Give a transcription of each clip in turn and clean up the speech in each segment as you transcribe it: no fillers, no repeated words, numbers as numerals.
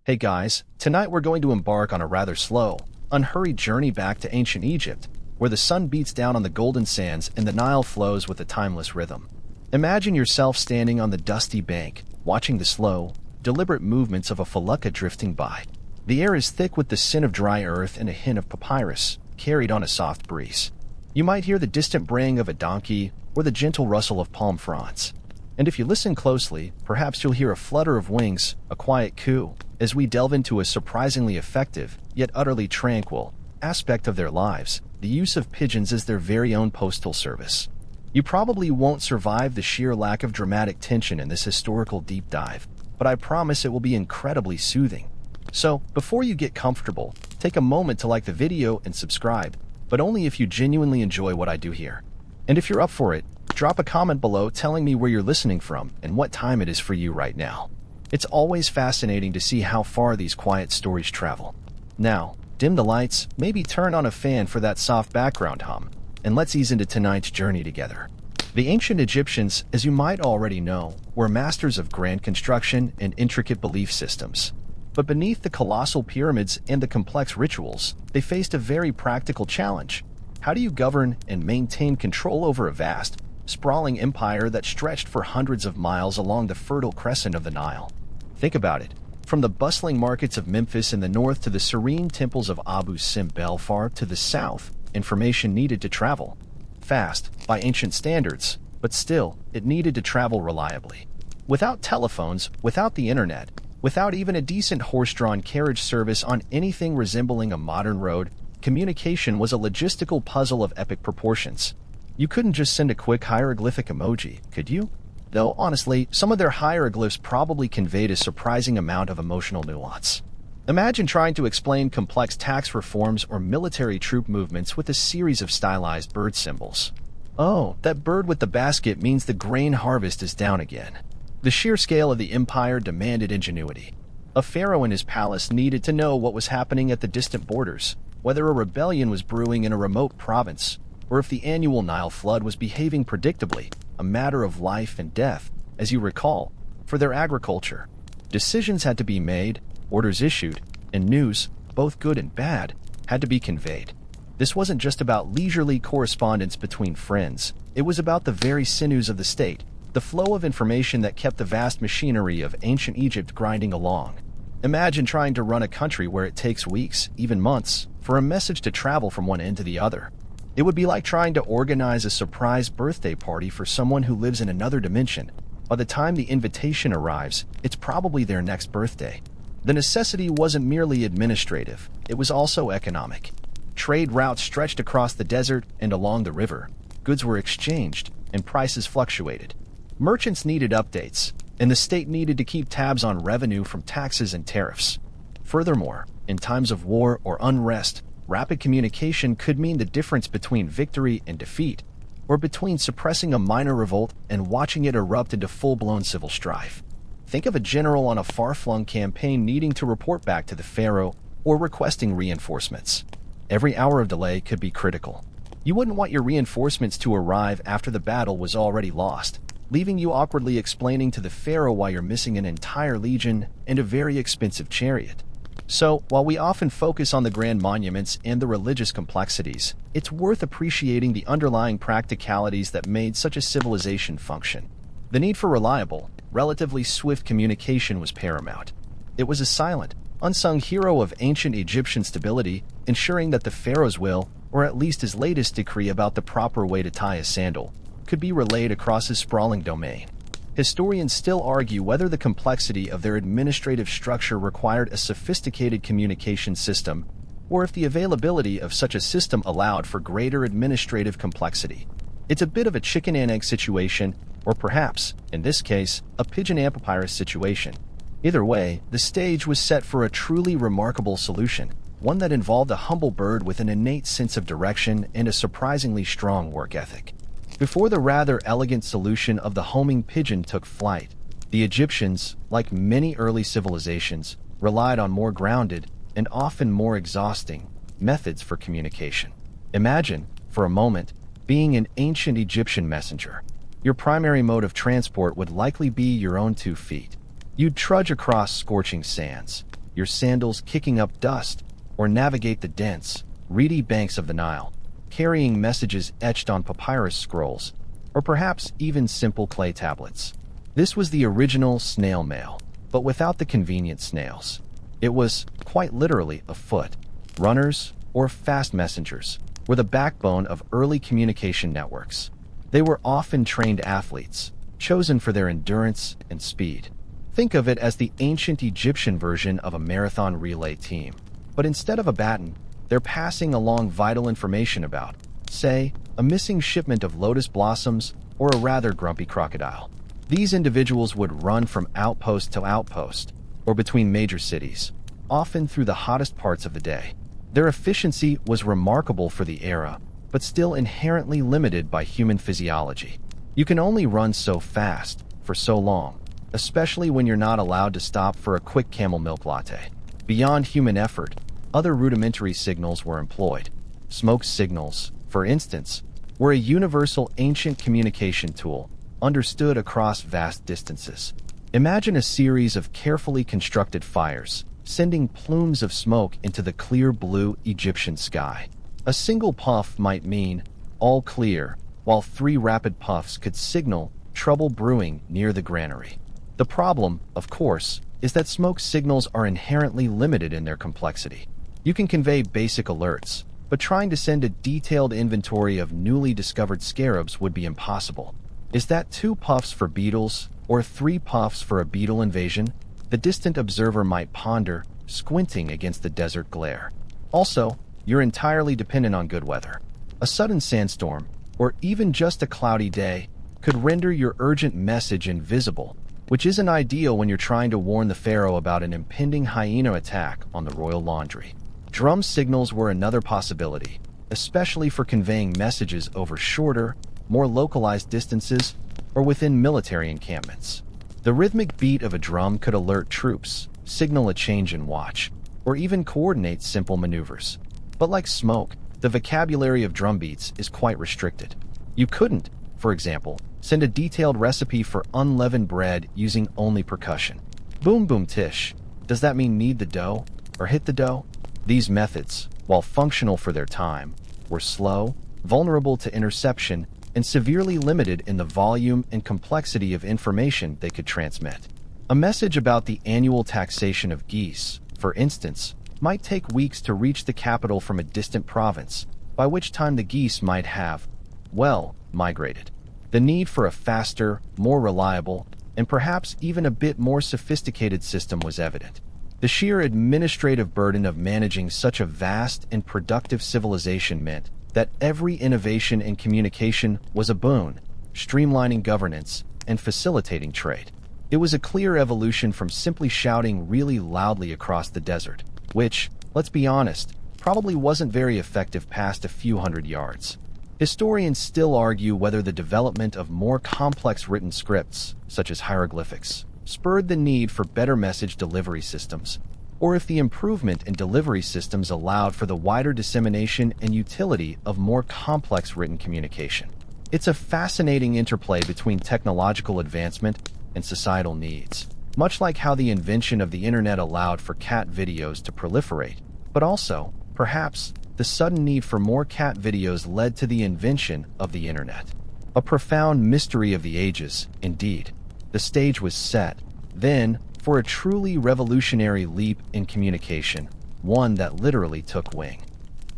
Hey guys, tonight we're going to embark on a rather slow, unhurried journey back to ancient Egypt, where the sun beats down on the golden sands and the Nile flows with a timeless rhythm. Imagine yourself standing on the dusty bank, watching the slow, deliberate movements of a felucca drifting by. The air is thick with the scent of dry earth and a hint of papyrus, carried on a soft breeze. You might hear the distant braying of a donkey or the gentle rustle of palm fronds. And if you listen closely, perhaps you'll hear a flutter of wings, a quiet coo, as we delve into a surprisingly effective, yet utterly tranquil, aspect of their lives, the use of pigeons as their very own postal service. You probably won't survive the sheer lack of dramatic tension in this historical deep dive, but I promise it will be incredibly soothing. So, before you get comfortable, take a moment to like the video and subscribe, but only if you genuinely enjoy what I do here. And if you're up for it, drop a comment below telling me where you're listening from and what time it is for you right now. It's always fascinating to see how far these quiet stories travel. Now, dim the lights, maybe turn on a fan for that soft background hum, and let's ease into tonight's journey together. The ancient Egyptians, as you might already know, were masters of grand construction and intricate belief systems. But beneath the colossal pyramids and the complex rituals, they faced a very practical challenge. How do you govern and maintain control over a vast, sprawling empire that stretched for hundreds of miles along the fertile crescent of the Nile? Think about it. From the bustling markets of Memphis in the north to the serene temples of Abu Simbel far to the south, information needed to travel fast, by ancient standards, but still, it needed to travel reliably. Without telephones, without the internet, without even a decent horse-drawn carriage service on anything resembling a modern road, communication was a logistical puzzle of epic proportions. You couldn't just send a quick hieroglyphic emoji, could you? Though, honestly, some of their hieroglyphs probably conveyed a surprising amount of emotional nuance. Imagine trying to explain complex tax reforms or military troop movements with a series of stylized bird symbols. Oh, that bird with the basket means the grain harvest is down again. The sheer scale of the empire demanded ingenuity. A pharaoh and his palace needed to know what was happening at the distant borders, whether a rebellion was brewing in a remote province, or if the annual Nile flood was behaving predictably, a matter of life and death, as you recall, for their agriculture. Decisions had to be made, orders issued, and news, both good and bad, had to be conveyed. This wasn't just about leisurely correspondence between friends, it was about the very sinews of the state, the flow of information that kept the vast machinery of ancient Egypt grinding along. Imagine trying to run a country where it takes weeks, even months, for a message to travel from one end to the other. It would be like trying to organize a surprise birthday party for someone who lives in another dimension. By the time the invitation arrives, it's probably their next birthday. The necessity wasn't merely administrative, it was also economic. Trade routes stretched across the desert and along the river. Goods were exchanged, and prices fluctuated. Merchants needed updates, and the state needed to keep tabs on revenue from taxes and tariffs. Furthermore, in times of war or unrest, rapid communication could mean the difference between victory and defeat, or between suppressing a minor revolt and watching it erupt into full-blown civil strife. Think of a general on a far-flung campaign needing to report back to the pharaoh or requesting reinforcements. Every hour of delay could be critical. You wouldn't want your reinforcements to arrive after the battle was already lost, leaving you awkwardly explaining to the pharaoh why you're missing an entire legion and a very expensive chariot. So, while we often focus on the grand monuments and the religious complexities, it's worth appreciating the underlying practicalities that made such a civilization function. The need for reliable, relatively swift communication was paramount. It was a silent, unsung hero of ancient Egyptian stability, ensuring that the pharaoh's will, or at least his latest decree about the proper way to tie a sandal, could be relayed across his sprawling domain. Historians still argue whether the complexity of their administrative structure required a sophisticated communication system, or if the availability of such a system allowed for greater administrative complexity. It's a bit of a chicken and egg situation, or perhaps, in this case, a pigeon and papyrus situation. Either way, the stage was set for a truly remarkable solution, one that involved a humble bird with an innate sense of direction and a surprisingly strong work ethic. Before the rather elegant solution of the homing pigeon took flight, the Egyptians, like many early civilizations, relied on more grounded, and often more exhausting, methods for communication. Imagine, for a moment, being an ancient Egyptian messenger. Your primary mode of transport would likely be your own 2 feet. You'd trudge across scorching sands, your sandals kicking up dust, or navigate the dense, reedy banks of the Nile, carrying messages etched on papyrus scrolls, or perhaps even simple clay tablets. This was the original snail mail, but without the convenient snails. It was, quite literally, afoot. Runners, or fast messengers, were the backbone of early communication networks. They were often trained athletes, chosen for their endurance and speed. Think of it as the ancient Egyptian version of a marathon relay team. But instead of a baton, they're passing along vital information about, say, a missing shipment of lotus blossoms or a rather grumpy crocodile. These individuals would run from outpost to outpost, or between major cities, often through the hottest parts of the day. Their efficiency was remarkable for the era, but still inherently limited by human physiology. You can only run so fast, for so long, especially when you're not allowed to stop for a quick camel milk latte. Beyond human effort, other rudimentary signals were employed. Smoke signals, for instance, were a universal ancient communication tool, understood across vast distances. Imagine a series of carefully constructed fires, sending plumes of smoke into the clear blue Egyptian sky. A single puff might mean, all clear, while 3 rapid puffs could signal trouble brewing near the granary. The problem, of course, is that smoke signals are inherently limited in their complexity. You can convey basic alerts, but trying to send a detailed inventory of newly discovered scarabs would be impossible. Is that 2 puffs for beetles, or 3 puffs for a beetle invasion? The distant observer might ponder, squinting against the desert glare. Also, you're entirely dependent on good weather. A sudden sandstorm, or even just a cloudy day, could render your urgent message invisible, which isn't ideal when you're trying to warn the pharaoh about an impending hyena attack on the royal laundry. Drum signals were another possibility, especially for conveying messages over shorter, more localized distances or within military encampments. The rhythmic beat of a drum could alert troops, signal a change in watch, or even coordinate simple maneuvers. But like smoke, the vocabulary of drum beats is quite restricted. You couldn't, for example, send a detailed recipe for unleavened bread using only percussion. Boom boom tish. Does that mean knead the dough or hit the dough? These methods, while functional for their time, were slow, vulnerable to interception, and severely limited in the volume and complexity of information they could transmit. A message about the annual taxation of geese, for instance, might take weeks to reach the capital from a distant province, by which time the geese might have, well, migrated. The need for a faster, more reliable, and perhaps even a bit more sophisticated system was evident. The sheer administrative burden of managing such a vast and productive civilization meant that every innovation in communication was a boon, streamlining governance and facilitating trade. It was a clear evolution from simply shouting really loudly across the desert, which, let's be honest, probably wasn't very effective past a few hundred yards. Historians still argue whether the development of more complex written scripts, such as hieroglyphics, spurred the need for better message delivery systems, or if the improvement in delivery systems allowed for the wider dissemination and utility of more complex written communication. It's a fascinating interplay between technological advancement and societal needs, much like how the invention of the internet allowed for cat videos to proliferate, but also, perhaps, the sudden need for more cat videos led to the invention of the internet. A profound mystery of the ages, indeed. The stage was set, then, for a truly revolutionary leap in communication, one that literally took wing.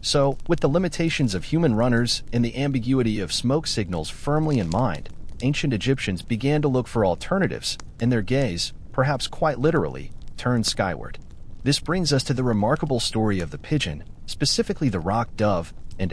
So, with the limitations of human runners and the ambiguity of smoke signals firmly in mind, ancient Egyptians began to look for alternatives, and their gaze, perhaps quite literally, turned skyward. This brings us to the remarkable story of the pigeon, specifically the rock dove, and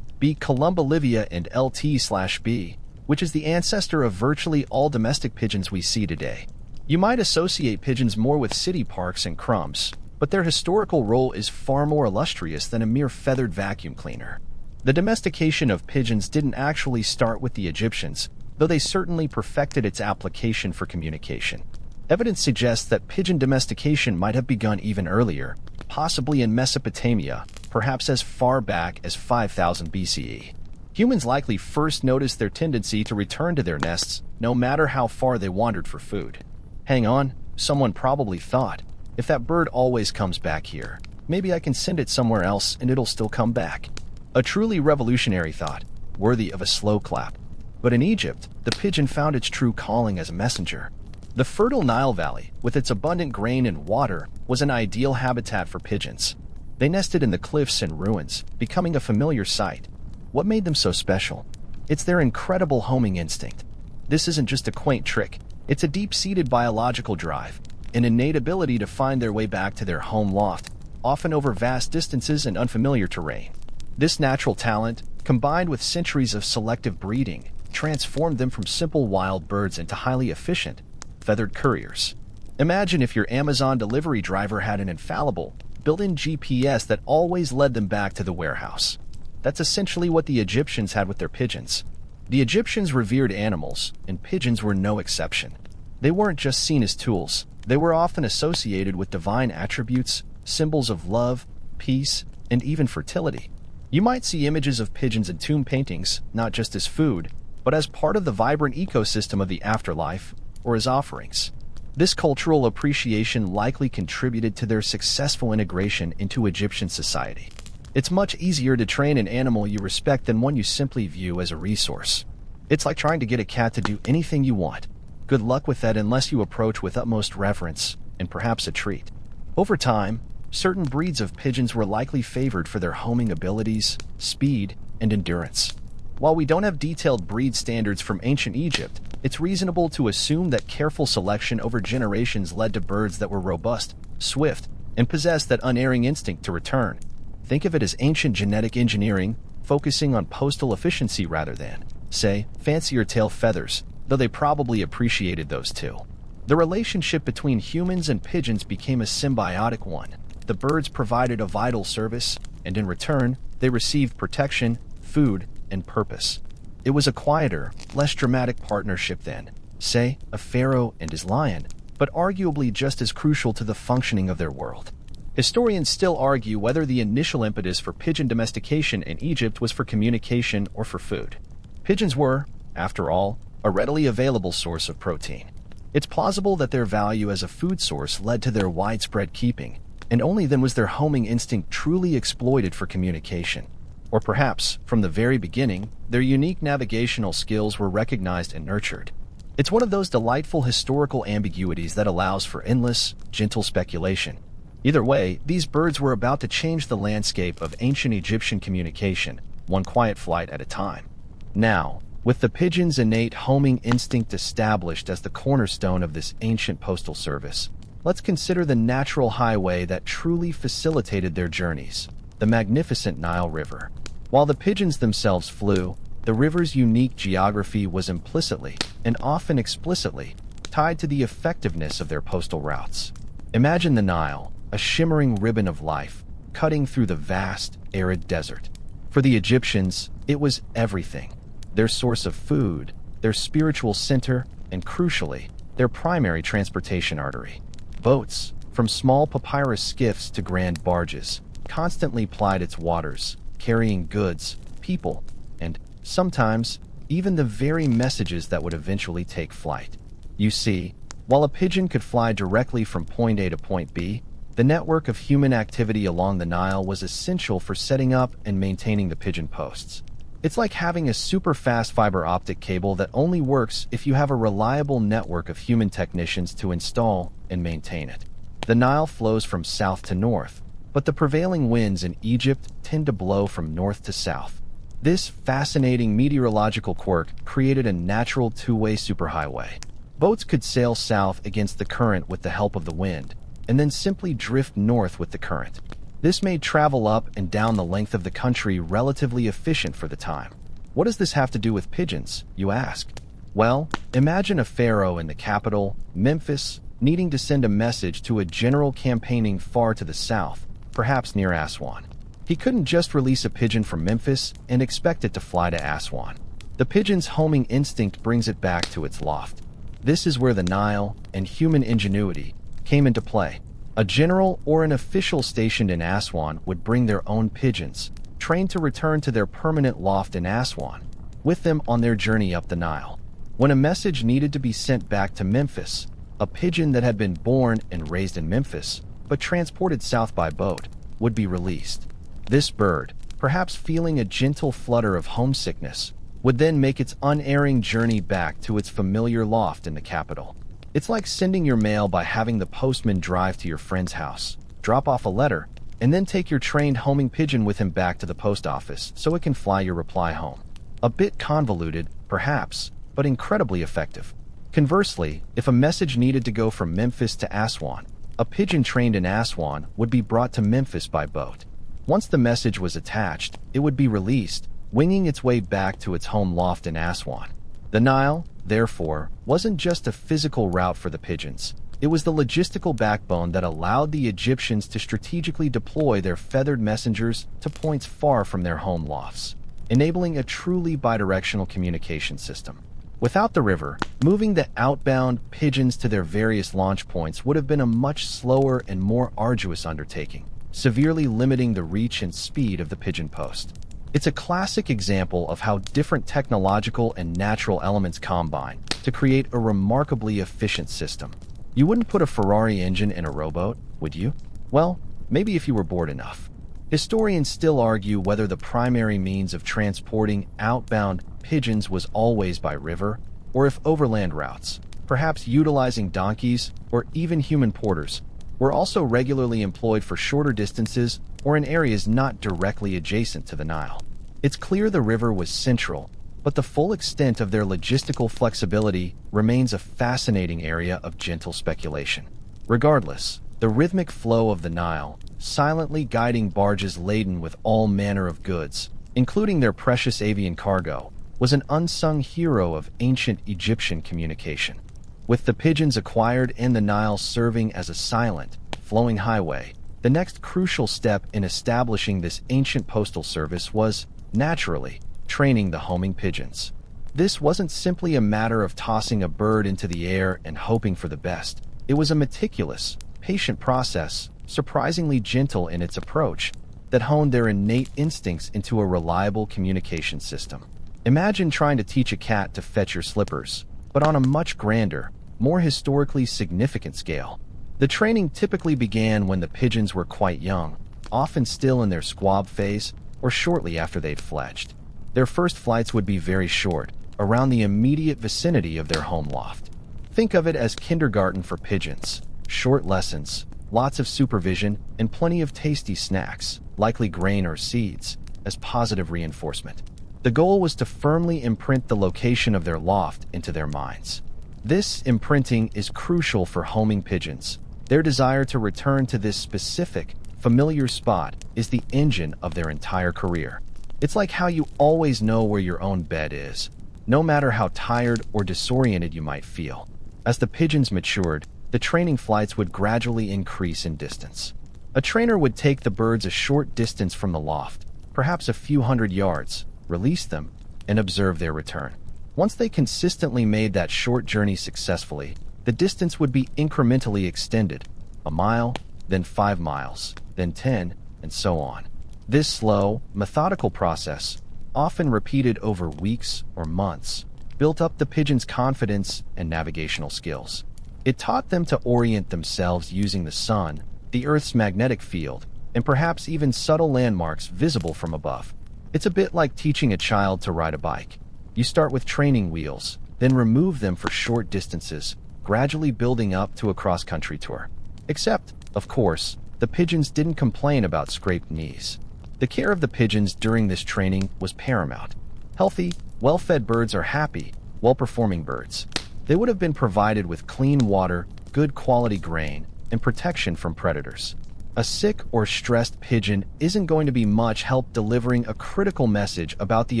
B. columbolivia and LT/B, which is the ancestor of virtually all domestic pigeons we see today. You might associate pigeons more with city parks and crumbs, but their historical role is far more illustrious than a mere feathered vacuum cleaner. The domestication of pigeons didn't actually start with the Egyptians, though they certainly perfected its application for communication. Evidence suggests that pigeon domestication might have begun even earlier, possibly in Mesopotamia, perhaps as far back as 5000 BCE. Humans likely first noticed their tendency to return to their nests, no matter how far they wandered for food. Hang on, someone probably thought, If that bird always comes back here, maybe I can send it somewhere else and it'll still come back. A truly revolutionary thought, worthy of a slow clap. But in Egypt, the pigeon found its true calling as a messenger. The fertile Nile Valley, with its abundant grain and water, was an ideal habitat for pigeons. They nested in the cliffs and ruins, becoming a familiar sight. What made them so special? It's their incredible homing instinct. This isn't just a quaint trick. It's a deep-seated biological drive, an innate ability to find their way back to their home loft, often over vast distances and unfamiliar terrain. This natural talent, combined with centuries of selective breeding, transformed them from simple wild birds into highly efficient, feathered couriers. Imagine if your Amazon delivery driver had an infallible, built-in GPS that always led them back to the warehouse. That's essentially what the Egyptians had with their pigeons. The Egyptians revered animals, and pigeons were no exception. They weren't just seen as tools. They were often associated with divine attributes, symbols of love, peace, and even fertility. You might see images of pigeons in tomb paintings, not just as food, but as part of the vibrant ecosystem of the afterlife, or as offerings. This cultural appreciation likely contributed to their successful integration into Egyptian society. It's much easier to train an animal you respect than one you simply view as a resource. It's like trying to get a cat to do anything you want. Good luck with that unless you approach with utmost reverence and perhaps a treat. Over time, certain breeds of pigeons were likely favored for their homing abilities, speed, and endurance. While we don't have detailed breed standards from ancient Egypt, it's reasonable to assume that careful selection over generations led to birds that were robust, swift, and possessed that unerring instinct to return. Think of it as ancient genetic engineering, focusing on postal efficiency rather than, say, fancier tail feathers, though they probably appreciated those too. The relationship between humans and pigeons became a symbiotic one. The birds provided a vital service, and in return, they received protection, food, and purpose. It was a quieter, less dramatic partnership than, say, a pharaoh and his lion, but arguably just as crucial to the functioning of their world. Historians still argue whether the initial impetus for pigeon domestication in Egypt was for communication or for food. Pigeons were, after all, a readily available source of protein. It's plausible that their value as a food source led to their widespread keeping, and only then was their homing instinct truly exploited for communication. Or perhaps, from the very beginning, their unique navigational skills were recognized and nurtured. It's one of those delightful historical ambiguities that allows for endless, gentle speculation. Either way, these birds were about to change the landscape of ancient Egyptian communication, one quiet flight at a time. Now, with the pigeon's innate homing instinct established as the cornerstone of this ancient postal service, let's consider the natural highway that truly facilitated their journeys, the magnificent Nile River. While the pigeons themselves flew, the river's unique geography was implicitly, and often explicitly, tied to the effectiveness of their postal routes. Imagine the Nile, a shimmering ribbon of life, cutting through the vast, arid desert. For the Egyptians, it was everything. Their source of food, their spiritual center, and crucially, their primary transportation artery. Boats, from small papyrus skiffs to grand barges, constantly plied its waters, carrying goods, people, and, sometimes, even the very messages that would eventually take flight. You see, while a pigeon could fly directly from point A to point B, the network of human activity along the Nile was essential for setting up and maintaining the pigeon posts. It's like having a super-fast fiber optic cable that only works if you have a reliable network of human technicians to install and maintain it. The Nile flows from south to north, but the prevailing winds in Egypt tend to blow from north to south. This fascinating meteorological quirk created a natural two-way superhighway. Boats could sail south against the current with the help of the wind, and then simply drift north with the current. This made travel up and down the length of the country relatively efficient for the time. What does this have to do with pigeons, you ask? Well, imagine a pharaoh in the capital, Memphis, needing to send a message to a general campaigning far to the south, perhaps near Aswan. He couldn't just release a pigeon from Memphis and expect it to fly to Aswan. The pigeon's homing instinct brings it back to its loft. This is where the Nile and human ingenuity came into play. A general or an official stationed in Aswan would bring their own pigeons, trained to return to their permanent loft in Aswan, with them on their journey up the Nile. When a message needed to be sent back to Memphis, A pigeon that had been born and raised in Memphis, but transported south by boat, would be released. This bird, perhaps feeling a gentle flutter of homesickness, would then make its unerring journey back to its familiar loft in the capital. It's like sending your mail by having the postman drive to your friend's house, drop off a letter, and then take your trained homing pigeon with him back to the post office so it can fly your reply home. A bit convoluted, perhaps, but incredibly effective. Conversely, if a message needed to go from Memphis to Aswan, a pigeon trained in Aswan would be brought to Memphis by boat. Once the message was attached, it would be released, winging its way back to its home loft in Aswan. The Nile, therefore, wasn't just a physical route for the pigeons. It was the logistical backbone that allowed the Egyptians to strategically deploy their feathered messengers to points far from their home lofts, enabling a truly bidirectional communication system. Without the river, moving the outbound pigeons to their various launch points would have been a much slower and more arduous undertaking, severely limiting the reach and speed of the pigeon post. It's a classic example of how different technological and natural elements combine to create a remarkably efficient system. You wouldn't put a Ferrari engine in a rowboat, would you? Well, maybe if you were bored enough. Historians still argue whether the primary means of transporting outbound pigeons was always by river, or if overland routes, perhaps utilizing donkeys or even human porters, were also regularly employed for shorter distances or in areas not directly adjacent to the Nile. It's clear the river was central, but the full extent of their logistical flexibility remains a fascinating area of gentle speculation. Regardless, the rhythmic flow of the Nile, silently guiding barges laden with all manner of goods, including their precious avian cargo, was an unsung hero of ancient Egyptian communication. With the pigeons acquired and the Nile serving as a silent, flowing highway, the next crucial step in establishing this ancient postal service was, naturally, training the homing pigeons. This wasn't simply a matter of tossing a bird into the air and hoping for the best. It was a meticulous, patient process, surprisingly gentle in its approach, that honed their innate instincts into a reliable communication system. Imagine trying to teach a cat to fetch your slippers, but on a much grander, more historically significant scale. The training typically began when the pigeons were quite young, often still in their squab phase or shortly after they'd fledged. Their first flights would be very short, around the immediate vicinity of their home loft. Think of it as kindergarten for pigeons. Short lessons, lots of supervision, and plenty of tasty snacks, likely grain or seeds, as positive reinforcement. The goal was to firmly imprint the location of their loft into their minds. This imprinting is crucial for homing pigeons. Their desire to return to this specific, familiar spot is the engine of their entire career. It's like how you always know where your own bed is, no matter how tired or disoriented you might feel. As the pigeons matured, the training flights would gradually increase in distance. A trainer would take the birds a short distance from the loft, perhaps a few hundred yards, release them, and observe their return. Once they consistently made that short journey successfully, the distance would be incrementally extended, a mile, then 5 miles, then 10, and so on. This slow, methodical process, often repeated over weeks or months, built up the pigeons' confidence and navigational skills. It taught them to orient themselves using the sun, the Earth's magnetic field, and perhaps even subtle landmarks visible from above. It's a bit like teaching a child to ride a bike. You start with training wheels, then remove them for short distances, gradually building up to a cross-country tour. Except, of course, the pigeons didn't complain about scraped knees. The care of the pigeons during this training was paramount. Healthy, well-fed birds are happy, well-performing birds. They would have been provided with clean water, good quality grain, and protection from predators. A sick or stressed pigeon isn't going to be much help delivering a critical message about the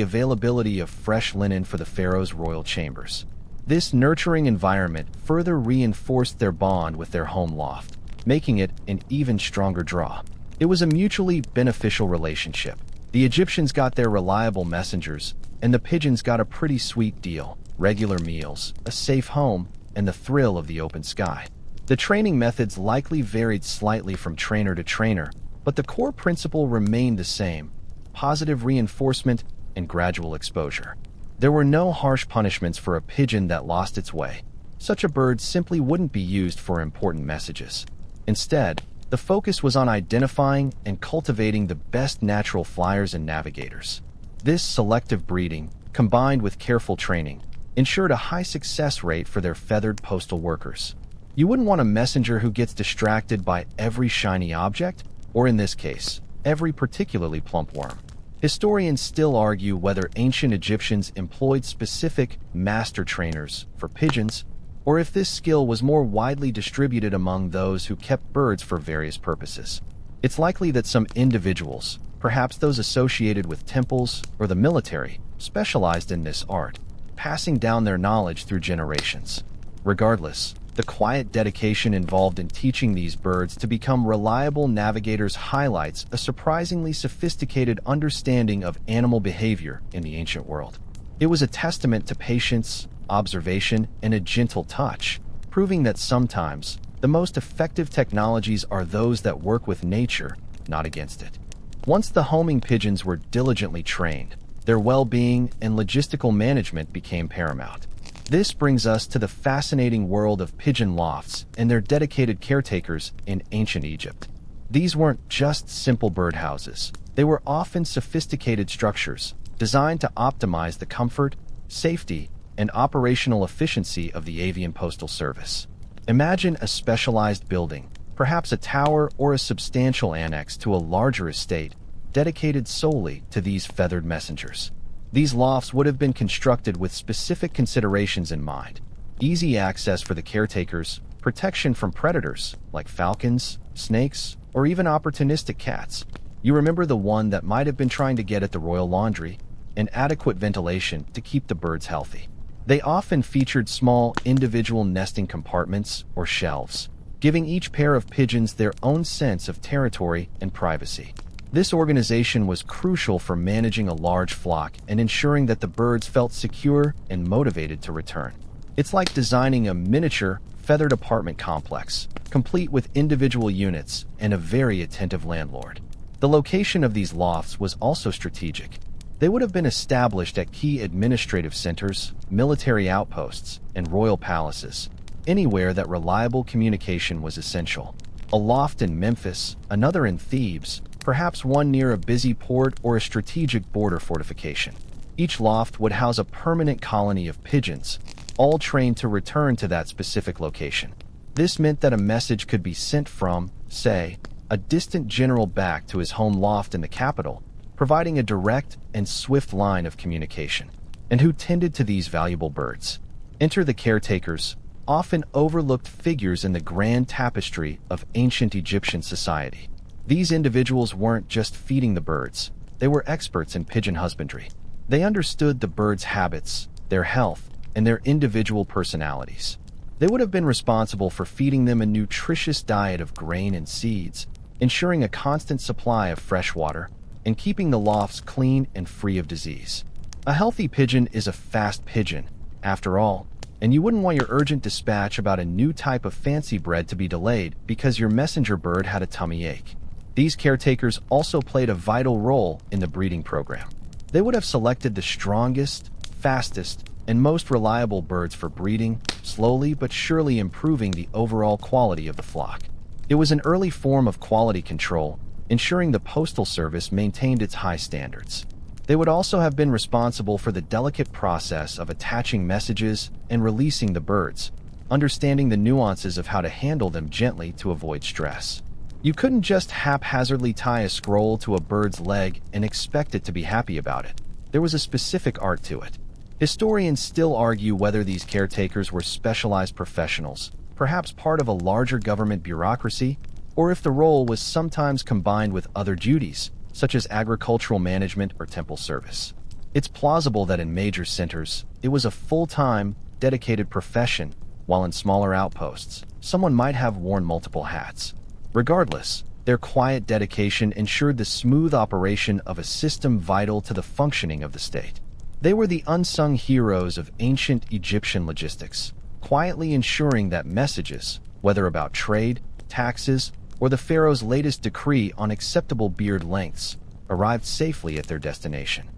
availability of fresh linen for the pharaoh's royal chambers. This nurturing environment further reinforced their bond with their home loft, making it an even stronger draw. It was a mutually beneficial relationship. The Egyptians got their reliable messengers, and the pigeons got a pretty sweet deal: regular meals, a safe home, and the thrill of the open sky. The training methods likely varied slightly from trainer to trainer, but the core principle remained the same: positive reinforcement and gradual exposure. There were no harsh punishments for a pigeon that lost its way. such a bird simply wouldn't be used for important messages. Instead, the focus was on identifying and cultivating the best natural flyers and navigators. This selective breeding, combined with careful training, ensured a high success rate for their feathered postal workers. You wouldn't want a messenger who gets distracted by every shiny object, or in this case, every particularly plump worm. Historians still argue whether ancient Egyptians employed specific master trainers for pigeons, or if this skill was more widely distributed among those who kept birds for various purposes. It's likely that some individuals, perhaps those associated with temples or the military, specialized in this art, passing down their knowledge through generations. Regardless, the quiet dedication involved in teaching these birds to become reliable navigators highlights a surprisingly sophisticated understanding of animal behavior in the ancient world. It was a testament to patience, observation, and a gentle touch, proving that sometimes the most effective technologies are those that work with nature, not against it. Once the homing pigeons were diligently trained, their well-being and logistical management became paramount. This brings us to the fascinating world of pigeon lofts and their dedicated caretakers in ancient Egypt. These weren't just simple birdhouses. They were often sophisticated structures designed to optimize the comfort, safety, and operational efficiency of the avian postal service. Imagine a specialized building, perhaps a tower or a substantial annex to a larger estate, dedicated solely to these feathered messengers. These lofts would have been constructed with specific considerations in mind: easy access for the caretakers, protection from predators like falcons, snakes, or even opportunistic cats. You remember the one that might have been trying to get at the royal laundry? And adequate ventilation to keep the birds healthy. They often featured small individual nesting compartments or shelves, giving each pair of pigeons their own sense of territory and privacy. This organization was crucial for managing a large flock and ensuring that the birds felt secure and motivated to return. It's like designing a miniature, feathered apartment complex, complete with individual units and a very attentive landlord. The location of these lofts was also strategic. They would have been established at key administrative centers, military outposts, and royal palaces, anywhere that reliable communication was essential. A loft in Memphis, another in Thebes, perhaps one near a busy port or a strategic border fortification. Each loft would house a permanent colony of pigeons, all trained to return to that specific location. This meant that a message could be sent from, say, a distant general back to his home loft in the capital, providing a direct and swift line of communication. And who tended to these valuable birds? Enter the caretakers, often overlooked figures in the grand tapestry of ancient Egyptian society. These individuals weren't just feeding the birds, they were experts in pigeon husbandry. They understood the birds' habits, their health, and their individual personalities. They would have been responsible for feeding them a nutritious diet of grain and seeds, ensuring a constant supply of fresh water, and keeping the lofts clean and free of disease. A healthy pigeon is a fast pigeon, after all, and you wouldn't want your urgent dispatch about a new type of fancy bread to be delayed because your messenger bird had a tummy ache. These caretakers also played a vital role in the breeding program. They would have selected the strongest, fastest, and most reliable birds for breeding, slowly but surely improving the overall quality of the flock. It was an early form of quality control, ensuring the postal service maintained its high standards. They would also have been responsible for the delicate process of attaching messages and releasing the birds, understanding the nuances of how to handle them gently to avoid stress. You couldn't just haphazardly tie a scroll to a bird's leg and expect it to be happy about it. There was a specific art to it. Historians still argue whether these caretakers were specialized professionals, perhaps part of a larger government bureaucracy, or if the role was sometimes combined with other duties, such as agricultural management or temple service. It's plausible that in major centers, it was a full-time, dedicated profession, while in smaller outposts, someone might have worn multiple hats. Regardless, their quiet dedication ensured the smooth operation of a system vital to the functioning of the state. They were the unsung heroes of ancient Egyptian logistics, quietly ensuring that messages, whether about trade, taxes, or the pharaoh's latest decree on acceptable beard lengths, arrived safely at their destination.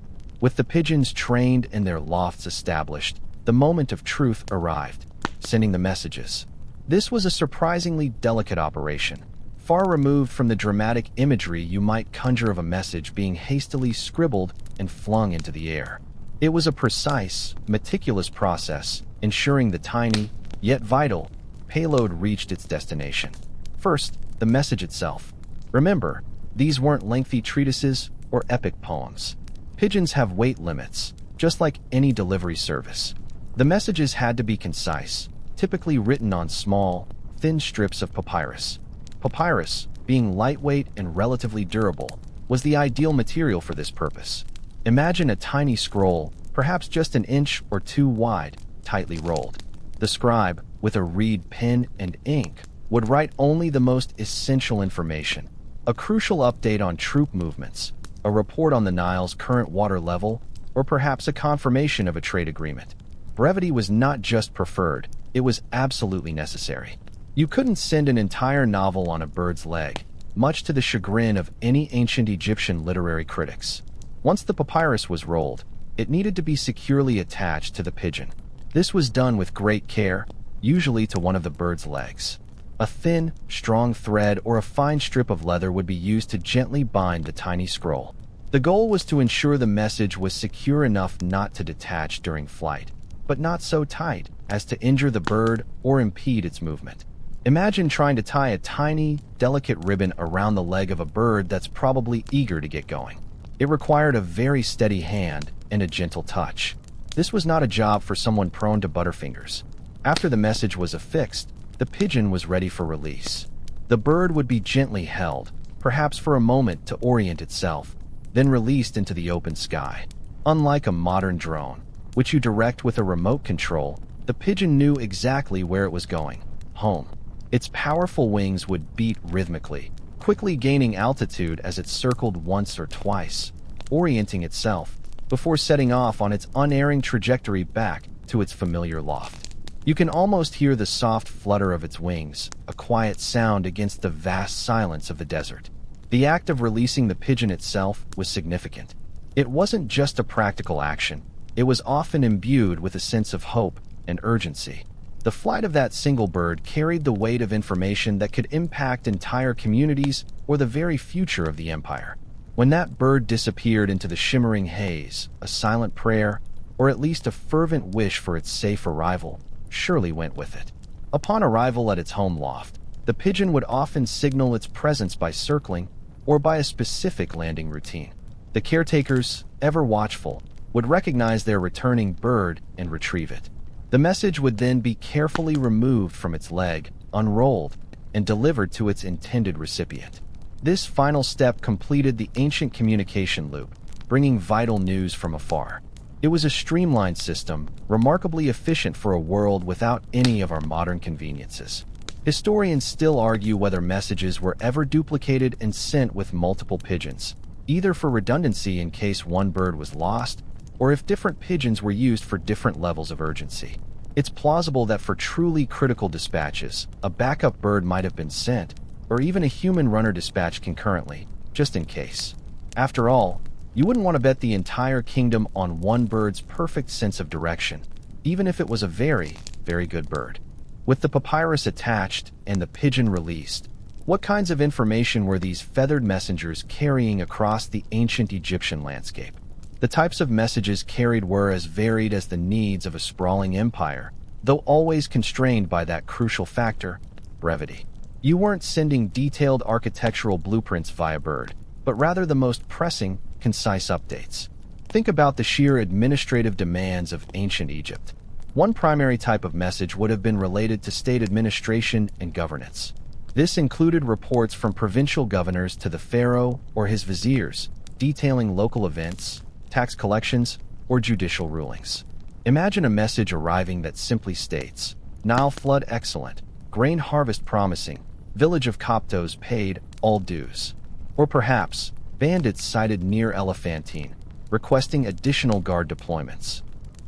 With the pigeons trained and their lofts established, the moment of truth arrived. sending the messages. This was a surprisingly delicate operation, far removed from the dramatic imagery you might conjure of a message being hastily scribbled and flung into the air. It was a precise, meticulous process, ensuring the tiny, yet vital, payload reached its destination. First, the message itself. Remember, these weren't lengthy treatises or epic poems. Pigeons have weight limits, just like any delivery service. The messages had to be concise, typically written on small, thin strips of papyrus. Papyrus, being lightweight and relatively durable, was the ideal material for this purpose. Imagine a tiny scroll, perhaps just an inch or two wide, tightly rolled. The scribe, with a reed pen and ink, would write only the most essential information: a crucial update on troop movements, a report on the Nile's current water level, or perhaps a confirmation of a trade agreement. Brevity was not just preferred, it was absolutely necessary. You couldn't send an entire novel on a bird's leg, much to the chagrin of any ancient Egyptian literary critics. Once the papyrus was rolled, it needed to be securely attached to the pigeon. This was done with great care, usually to one of the bird's legs. A thin, strong thread or a fine strip of leather would be used to gently bind the tiny scroll. The goal was to ensure the message was secure enough not to detach during flight, but not so tight as to injure the bird or impede its movement. Imagine trying to tie a tiny, delicate ribbon around the leg of a bird that's probably eager to get going. It required a very steady hand and a gentle touch. This was not a job for someone prone to butterfingers. After the message was affixed, the pigeon was ready for release. The bird would be gently held, perhaps for a moment to orient itself, then released into the open sky. Unlike a modern drone, which you direct with a remote control, the pigeon knew exactly where it was going: home. Its powerful wings would beat rhythmically, quickly gaining altitude as it circled once or twice, orienting itself, before setting off on its unerring trajectory back to its familiar loft. You can almost hear the soft flutter of its wings, a quiet sound against the vast silence of the desert. The act of releasing the pigeon itself was significant. It wasn't just a practical action, it was often imbued with a sense of hope and urgency. The flight of that single bird carried the weight of information that could impact entire communities or the very future of the empire. When that bird disappeared into the shimmering haze, a silent prayer, or at least a fervent wish for its safe arrival, surely went with it. Upon arrival at its home loft, the pigeon would often signal its presence by circling or by a specific landing routine. The caretakers, ever watchful, would recognize their returning bird and retrieve it. The message would then be carefully removed from its leg, unrolled, and delivered to its intended recipient. This final step completed the ancient communication loop, bringing vital news from afar. It was a streamlined system, remarkably efficient for a world without any of our modern conveniences. Historians still argue whether messages were ever duplicated and sent with multiple pigeons, either for redundancy in case one bird was lost, or if different pigeons were used for different levels of urgency. It's plausible that for truly critical dispatches, a backup bird might have been sent, or even a human runner dispatched concurrently, just in case. After all, you wouldn't want to bet the entire kingdom on one bird's perfect sense of direction, even if it was a very, very good bird. With the papyrus attached and the pigeon released, what kinds of information were these feathered messengers carrying across the ancient Egyptian landscape? The types of messages carried were as varied as the needs of a sprawling empire, though always constrained by that crucial factor: brevity. You weren't sending detailed architectural blueprints via bird, but rather the most pressing, concise updates. Think about the sheer administrative demands of ancient Egypt. One primary type of message would have been related to state administration and governance. This included reports from provincial governors to the pharaoh or his viziers, detailing local events, tax collections, or judicial rulings. Imagine a message arriving that simply states, "Nile flood excellent, grain harvest promising, village of Coptos paid all dues." Or perhaps, bandits sighted near Elephantine, requesting additional guard deployments.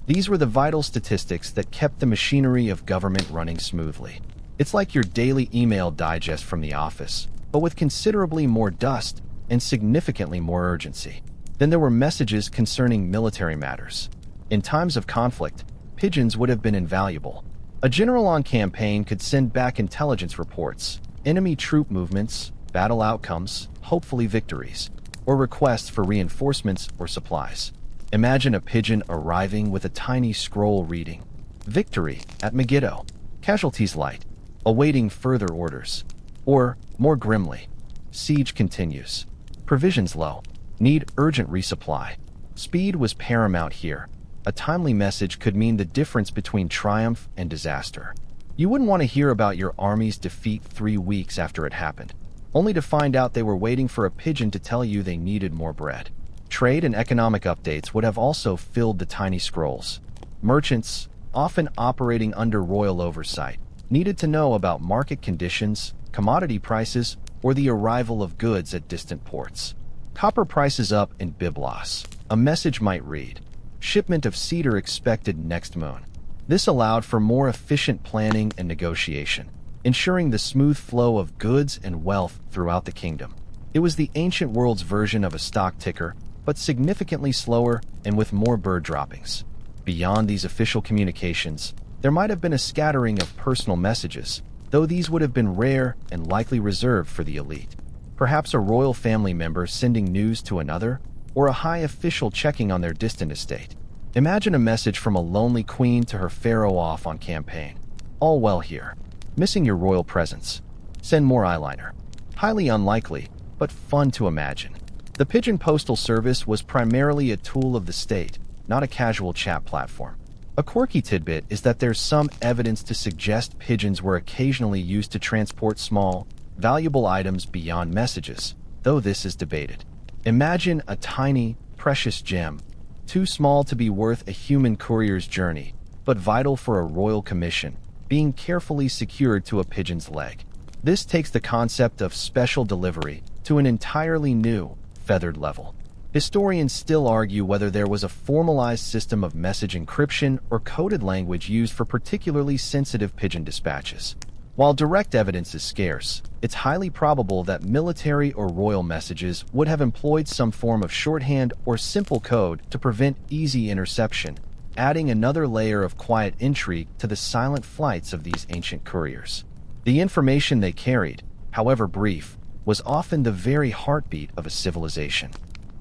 These were the vital statistics that kept the machinery of government running smoothly. It's like your daily email digest from the office, but with considerably more dust and significantly more urgency. Then there were messages concerning military matters. In times of conflict, pigeons would have been invaluable. A general on campaign could send back intelligence reports, enemy troop movements, battle outcomes, hopefully victories, or requests for reinforcements or supplies. Imagine a pigeon arriving with a tiny scroll reading, "Victory at Megiddo. Casualties light. Awaiting further orders." Or, more grimly, "Siege continues. Provisions low. Need urgent resupply." Speed was paramount here. A timely message could mean the difference between triumph and disaster. You wouldn't want to hear about your army's defeat 3 weeks after it happened, only to find out they were waiting for a pigeon to tell you they needed more bread. Trade and economic updates would have also filled the tiny scrolls. Merchants, often operating under royal oversight, needed to know about market conditions, commodity prices, or the arrival of goods at distant ports. Copper prices up in Byblos. A message might read, "Shipment of cedar expected next moon." This allowed for more efficient planning and negotiation, ensuring the smooth flow of goods and wealth throughout the kingdom. It was the ancient world's version of a stock ticker, but significantly slower and with more bird droppings. Beyond these official communications, there might have been a scattering of personal messages, though these would have been rare and likely reserved for the elite. Perhaps a royal family member sending news to another, or a high official checking on their distant estate. Imagine a message from a lonely queen to her pharaoh off on campaign. "All well here. Missing your royal presence. Send more eyeliner." Highly unlikely, but fun to imagine. The Pigeon Postal Service was primarily a tool of the state, not a casual chat platform. A quirky tidbit is that there's some evidence to suggest pigeons were occasionally used to transport small, valuable items beyond messages, though this is debated. Imagine a tiny, precious gem, too small to be worth a human courier's journey, but vital for a royal commission, being carefully secured to a pigeon's leg. This takes the concept of special delivery to an entirely new, feathered level. Historians still argue whether there was a formalized system of message encryption or coded language used for particularly sensitive pigeon dispatches. While direct evidence is scarce, it's highly probable that military or royal messages would have employed some form of shorthand or simple code to prevent easy interception, adding another layer of quiet intrigue to the silent flights of these ancient couriers. The information they carried, however brief, was often the very heartbeat of a civilization.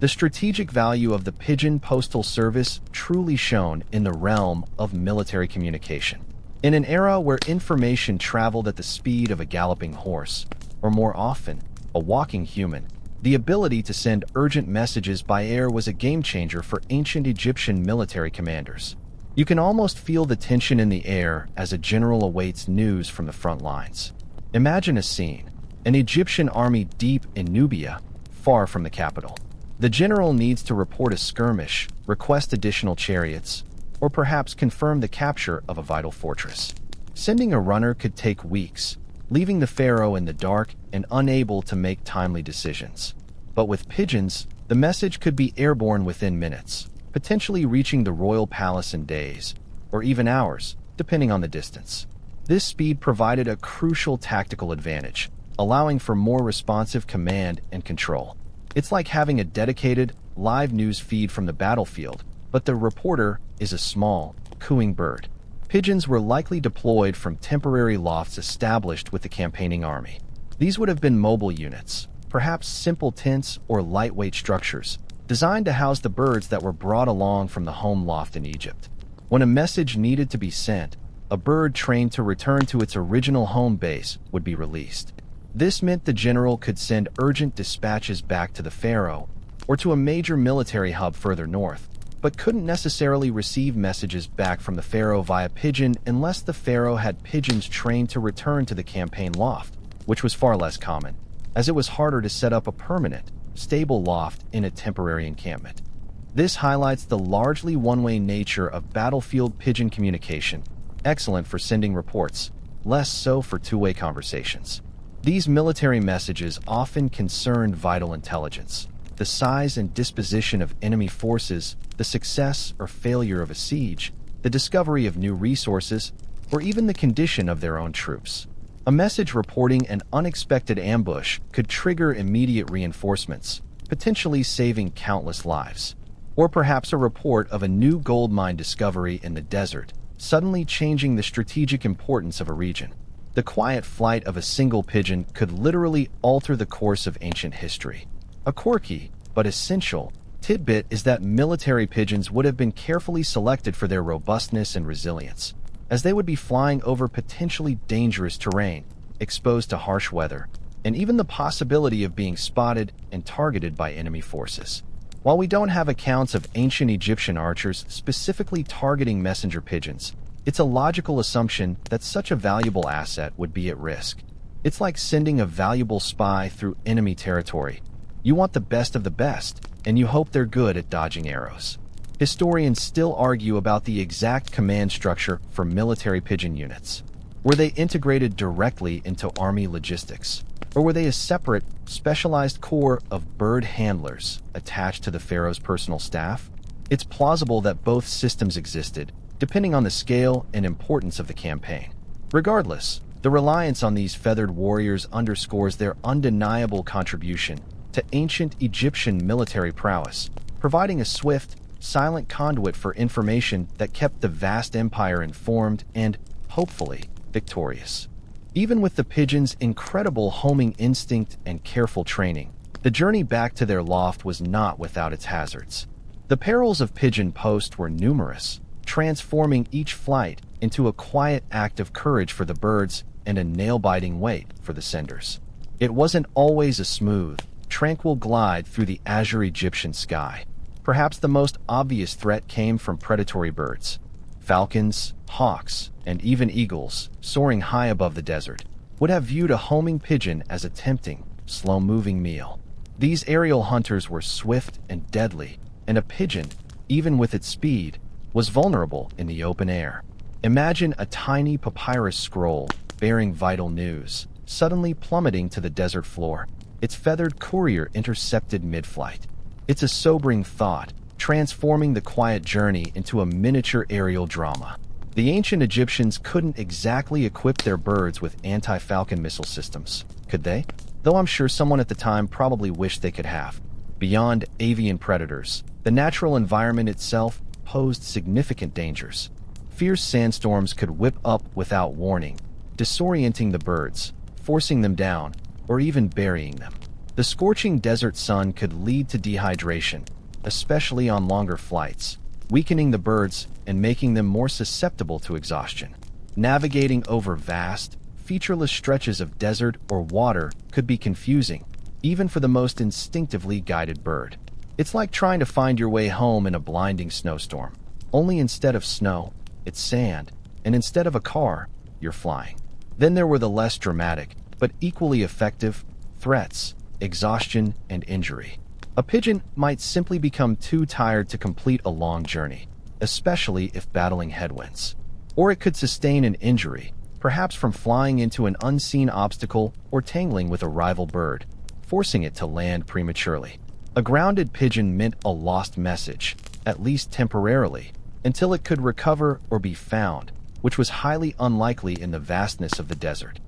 The strategic value of the Pigeon Postal Service truly shone in the realm of military communication. In an era where information traveled at the speed of a galloping horse, or more often, a walking human, the ability to send urgent messages by air was a game-changer for ancient Egyptian military commanders. You can almost feel the tension in the air as a general awaits news from the front lines. Imagine a scene: an Egyptian army deep in Nubia, far from the capital. The general needs to report a skirmish, request additional chariots, or perhaps confirm the capture of a vital fortress. Sending a runner could take weeks, leaving the pharaoh in the dark and unable to make timely decisions. But with pigeons, the message could be airborne within minutes, potentially reaching the royal palace in days, or even hours, depending on the distance. This speed provided a crucial tactical advantage, allowing for more responsive command and control. It's like having a dedicated, live news feed from the battlefield, but the reporter is a small, cooing bird. Pigeons were likely deployed from temporary lofts established with the campaigning army. These would have been mobile units, perhaps simple tents or lightweight structures, designed to house the birds that were brought along from the home loft in Egypt. When a message needed to be sent, a bird trained to return to its original home base would be released. This meant the general could send urgent dispatches back to the pharaoh or to a major military hub further north, but couldn't necessarily receive messages back from the pharaoh via pigeon unless the pharaoh had pigeons trained to return to the campaign loft, which was far less common, as it was harder to set up a permanent, stable loft in a temporary encampment. This highlights the largely one-way nature of battlefield pigeon communication, excellent for sending reports, less so for two-way conversations. These military messages often concerned vital intelligence, the size and disposition of enemy forces, the success or failure of a siege, the discovery of new resources, or even the condition of their own troops. A message reporting an unexpected ambush could trigger immediate reinforcements, potentially saving countless lives. Or perhaps a report of a new gold mine discovery in the desert, suddenly changing the strategic importance of a region. The quiet flight of a single pigeon could literally alter the course of ancient history. A quirky, but essential, tidbit is that military pigeons would have been carefully selected for their robustness and resilience, as they would be flying over potentially dangerous terrain, exposed to harsh weather, and even the possibility of being spotted and targeted by enemy forces. While we don't have accounts of ancient Egyptian archers specifically targeting messenger pigeons, it's a logical assumption that such a valuable asset would be at risk. It's like sending a valuable spy through enemy territory. You want the best of the best, and you hope they're good at dodging arrows. Historians still argue about the exact command structure for military pigeon units. Were they integrated directly into army logistics? Or were they a separate, specialized corps of bird handlers attached to the pharaoh's personal staff? It's plausible that both systems existed, depending on the scale and importance of the campaign. Regardless, the reliance on these feathered warriors underscores their undeniable contribution to ancient Egyptian military prowess, providing a swift, silent conduit for information that kept the vast empire informed and, hopefully, victorious. Even with the pigeons' incredible homing instinct and careful training, the journey back to their loft was not without its hazards. The perils of pigeon post were numerous, transforming each flight into a quiet act of courage for the birds and a nail-biting wait for the senders. It wasn't always a smooth, tranquil glide through the azure Egyptian sky. Perhaps the most obvious threat came from predatory birds. Falcons, hawks, and even eagles, soaring high above the desert, would have viewed a homing pigeon as a tempting, slow-moving meal. These aerial hunters were swift and deadly, and a pigeon, even with its speed, was vulnerable in the open air. Imagine a tiny papyrus scroll bearing vital news, suddenly plummeting to the desert floor, its feathered courier intercepted mid-flight. It's a sobering thought, transforming the quiet journey into a miniature aerial drama. The ancient Egyptians couldn't exactly equip their birds with anti-falcon missile systems, could they? Though I'm sure someone at the time probably wished they could have. Beyond avian predators, the natural environment itself posed significant dangers. Fierce sandstorms could whip up without warning, disorienting the birds, forcing them down, or even burying them. The scorching desert sun could lead to dehydration, especially on longer flights, weakening the birds and making them more susceptible to exhaustion. Navigating over vast, featureless stretches of desert or water could be confusing, even for the most instinctively guided bird. It's like trying to find your way home in a blinding snowstorm. Only instead of snow, it's sand, and instead of a car, you're flying. Then there were the less dramatic, but equally effective, threats, exhaustion, and injury. A pigeon might simply become too tired to complete a long journey, especially if battling headwinds. Or it could sustain an injury, perhaps from flying into an unseen obstacle or tangling with a rival bird, forcing it to land prematurely. A grounded pigeon meant a lost message, at least temporarily, until it could recover or be found, which was highly unlikely in the vastness of the desert.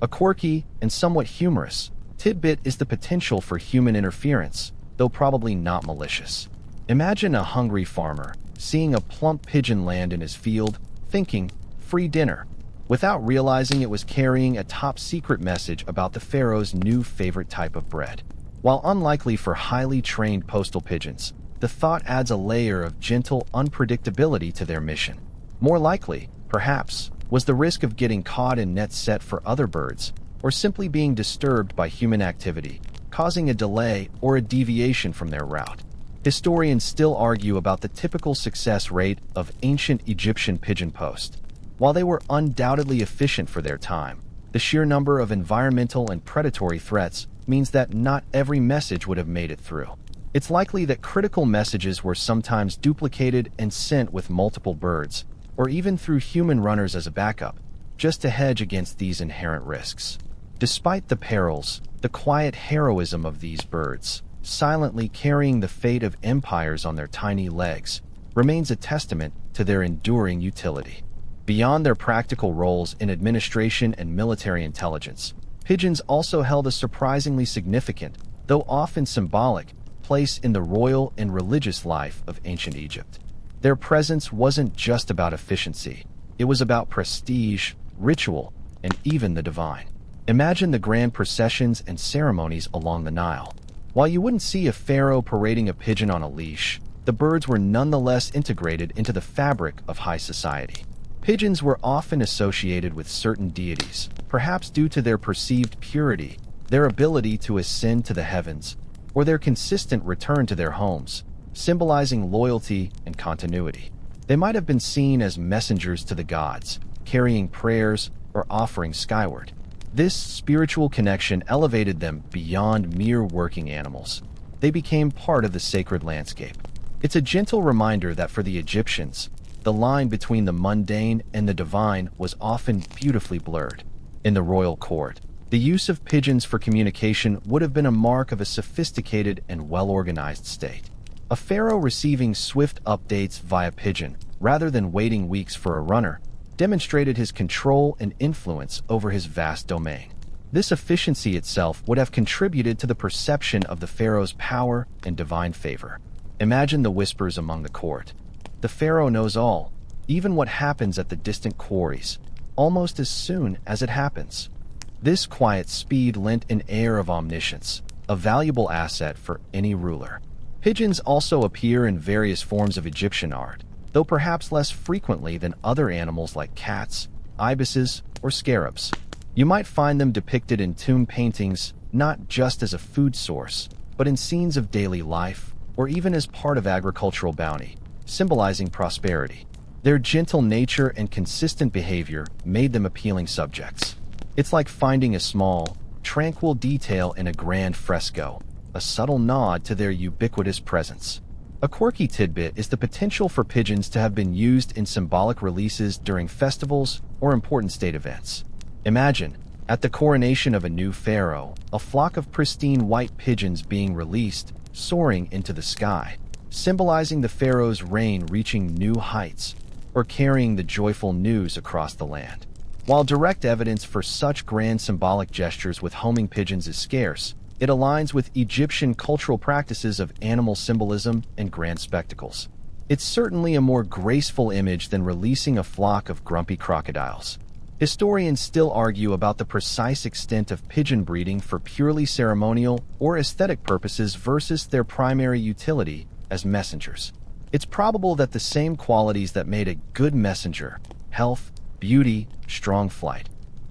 A quirky and somewhat humorous tidbit is the potential for human interference, though probably not malicious. Imagine a hungry farmer seeing a plump pigeon land in his field, thinking, "Free dinner," without realizing it was carrying a top-secret message about the pharaoh's new favorite type of bread. While unlikely for highly trained postal pigeons, the thought adds a layer of gentle unpredictability to their mission. More likely, perhaps, was the risk of getting caught in nets set for other birds, or simply being disturbed by human activity, causing a delay or a deviation from their route. Historians still argue about the typical success rate of ancient Egyptian pigeon post. While they were undoubtedly efficient for their time, the sheer number of environmental and predatory threats means that not every message would have made it through. It's likely that critical messages were sometimes duplicated and sent with multiple birds, or even through human runners as a backup, just to hedge against these inherent risks. Despite the perils, the quiet heroism of these birds, silently carrying the fate of empires on their tiny legs, remains a testament to their enduring utility. Beyond their practical roles in administration and military intelligence, pigeons also held a surprisingly significant, though often symbolic, place in the royal and religious life of ancient Egypt. Their presence wasn't just about efficiency, It was about prestige, ritual, and even the divine. Imagine the grand processions and ceremonies along the Nile. While you wouldn't see a pharaoh parading a pigeon on a leash, the birds were nonetheless integrated into the fabric of high society. Pigeons were often associated with certain deities, perhaps due to their perceived purity, their ability to ascend to the heavens, or their consistent return to their homes, symbolizing loyalty and continuity. They might have been seen as messengers to the gods, carrying prayers or offerings skyward. This spiritual connection elevated them beyond mere working animals. They became part of the sacred landscape. It's a gentle reminder that for the Egyptians, the line between the mundane and the divine was often beautifully blurred. In the royal court, the use of pigeons for communication would have been a mark of a sophisticated and well-organized state. A pharaoh receiving swift updates via pigeon, rather than waiting weeks for a runner, demonstrated his control and influence over his vast domain. This efficiency itself would have contributed to the perception of the pharaoh's power and divine favor. Imagine the whispers among the court. The pharaoh knows all, even what happens at the distant quarries, almost as soon as it happens. This quiet speed lent an air of omniscience, a valuable asset for any ruler. Pigeons also appear in various forms of Egyptian art, though perhaps less frequently than other animals like cats, ibises, or scarabs. You might find them depicted in tomb paintings not just as a food source, but in scenes of daily life, or even as part of agricultural bounty, symbolizing prosperity. Their gentle nature and consistent behavior made them appealing subjects. It's like finding a small, tranquil detail in a grand fresco, a subtle nod to their ubiquitous presence. A quirky tidbit is the potential for pigeons to have been used in symbolic releases during festivals or important state events. Imagine, at the coronation of a new pharaoh, a flock of pristine white pigeons being released, soaring into the sky, symbolizing the pharaoh's reign reaching new heights, or carrying the joyful news across the land. While direct evidence for such grand symbolic gestures with homing pigeons is scarce, it aligns with Egyptian cultural practices of animal symbolism and grand spectacles. It's certainly a more graceful image than releasing a flock of grumpy crocodiles. Historians still argue about the precise extent of pigeon breeding for purely ceremonial or aesthetic purposes versus their primary utility as messengers. It's probable that the same qualities that made a good messenger, health, beauty, strong flight,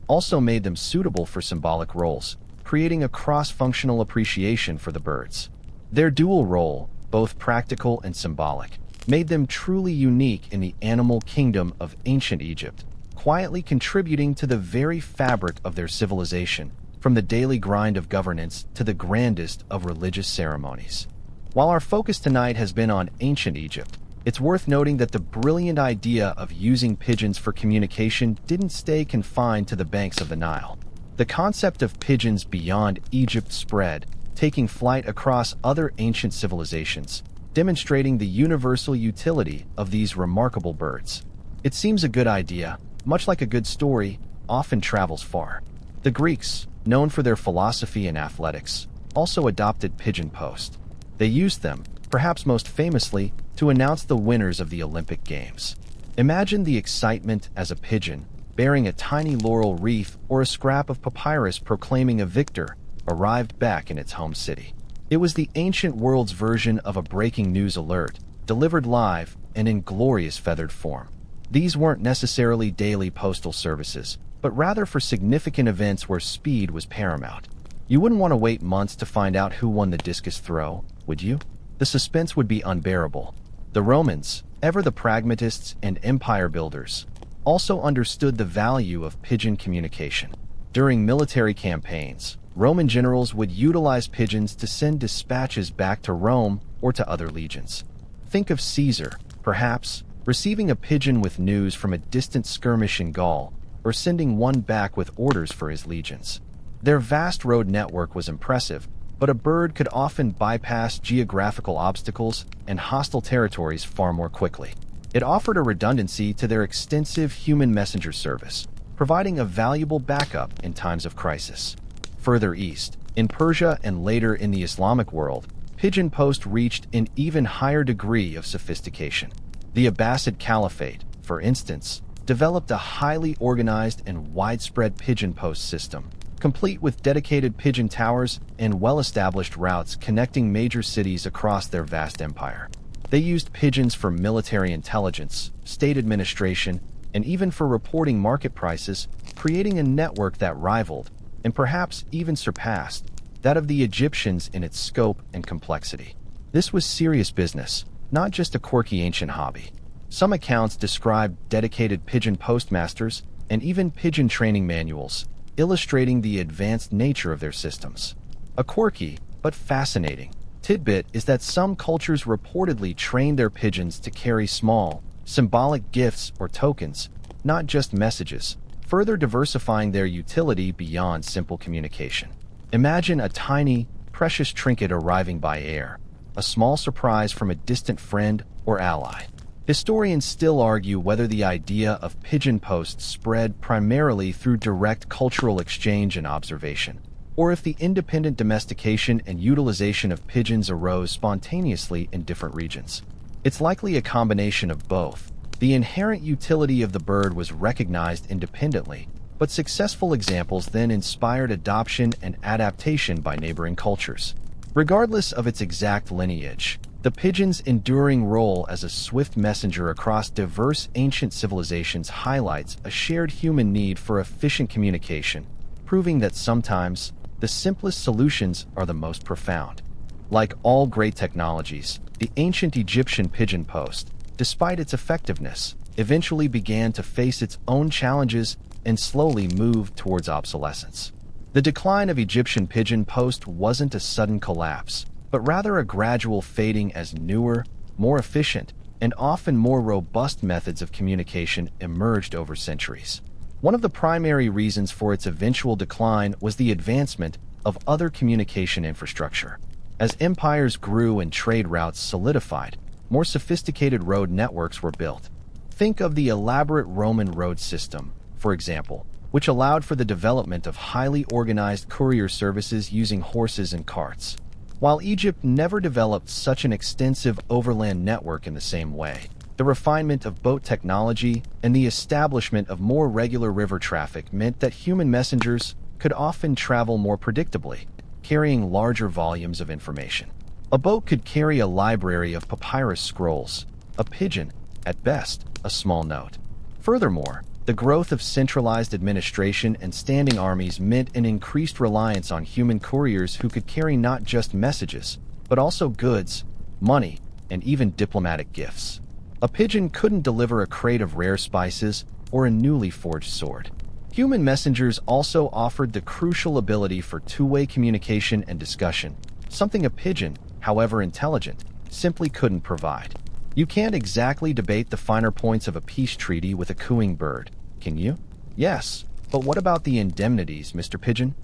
also made them suitable for symbolic roles, creating a cross-functional appreciation for the birds. Their dual role, both practical and symbolic, made them truly unique in the animal kingdom of ancient Egypt, quietly contributing to the very fabric of their civilization, from the daily grind of governance to the grandest of religious ceremonies. While our focus tonight has been on ancient Egypt, it's worth noting that the brilliant idea of using pigeons for communication didn't stay confined to the banks of the Nile. The concept of pigeons beyond Egypt spread, taking flight across other ancient civilizations, demonstrating the universal utility of these remarkable birds. It seems a good idea, much like a good story, often travels far. The Greeks, known for their philosophy and athletics, also adopted pigeon post. They used them, perhaps most famously, to announce the winners of the Olympic Games. Imagine the excitement as a pigeon, bearing a tiny laurel wreath or a scrap of papyrus proclaiming a victor, arrived back in its home city. It was the ancient world's version of a breaking news alert, delivered live and in glorious feathered form. These weren't necessarily daily postal services, but rather for significant events where speed was paramount. You wouldn't want to wait months to find out who won the discus throw, would you? The suspense would be unbearable. The Romans, ever the pragmatists and empire builders, also understood the value of pigeon communication. During military campaigns, Roman generals would utilize pigeons to send dispatches back to Rome or to other legions. Think of Caesar, perhaps, receiving a pigeon with news from a distant skirmish in Gaul, or sending one back with orders for his legions. Their vast road network was impressive, but a bird could often bypass geographical obstacles and hostile territories far more quickly. It offered a redundancy to their extensive human messenger service, providing a valuable backup in times of crisis. Further east, in Persia and later in the Islamic world, pigeon post reached an even higher degree of sophistication. The Abbasid Caliphate, for instance, developed a highly organized and widespread pigeon post system, complete with dedicated pigeon towers and well-established routes connecting major cities across their vast empire. They used pigeons for military intelligence, state administration, and even for reporting market prices, creating a network that rivaled, and perhaps even surpassed, that of the Egyptians in its scope and complexity. This was serious business, not just a quirky ancient hobby. Some accounts describe dedicated pigeon postmasters and even pigeon training manuals, illustrating the advanced nature of their systems. A quirky, but fascinating, tidbit is that some cultures reportedly trained their pigeons to carry small, symbolic gifts or tokens, not just messages, further diversifying their utility beyond simple communication. Imagine a tiny, precious trinket arriving by air, a small surprise from a distant friend or ally. Historians still argue whether the idea of pigeon posts spread primarily through direct cultural exchange and observation, or if the independent domestication and utilization of pigeons arose spontaneously in different regions. It's likely a combination of both. The inherent utility of the bird was recognized independently, but successful examples then inspired adoption and adaptation by neighboring cultures. Regardless of its exact lineage, the pigeon's enduring role as a swift messenger across diverse ancient civilizations highlights a shared human need for efficient communication, proving that sometimes the simplest solutions are the most profound. Like all great technologies, the ancient Egyptian pigeon post, despite its effectiveness, eventually began to face its own challenges and slowly moved towards obsolescence. The decline of Egyptian pigeon post wasn't a sudden collapse, but rather a gradual fading as newer, more efficient, and often more robust methods of communication emerged over centuries. One of the primary reasons for its eventual decline was the advancement of other communication infrastructure. As empires grew and trade routes solidified, more sophisticated road networks were built. Think of the elaborate Roman road system, for example, which allowed for the development of highly organized courier services using horses and carts. While Egypt never developed such an extensive overland network in the same way, the refinement of boat technology and the establishment of more regular river traffic meant that human messengers could often travel more predictably, carrying larger volumes of information. A boat could carry a library of papyrus scrolls, a pigeon, at best, a small note. Furthermore, the growth of centralized administration and standing armies meant an increased reliance on human couriers who could carry not just messages, but also goods, money, and even diplomatic gifts. A pigeon couldn't deliver a crate of rare spices or a newly forged sword. Human messengers also offered the crucial ability for two-way communication and discussion, something a pigeon, however intelligent, simply couldn't provide. You can't exactly debate the finer points of a peace treaty with a cooing bird, can you? Yes, but what about the indemnities, Mr. Pigeon?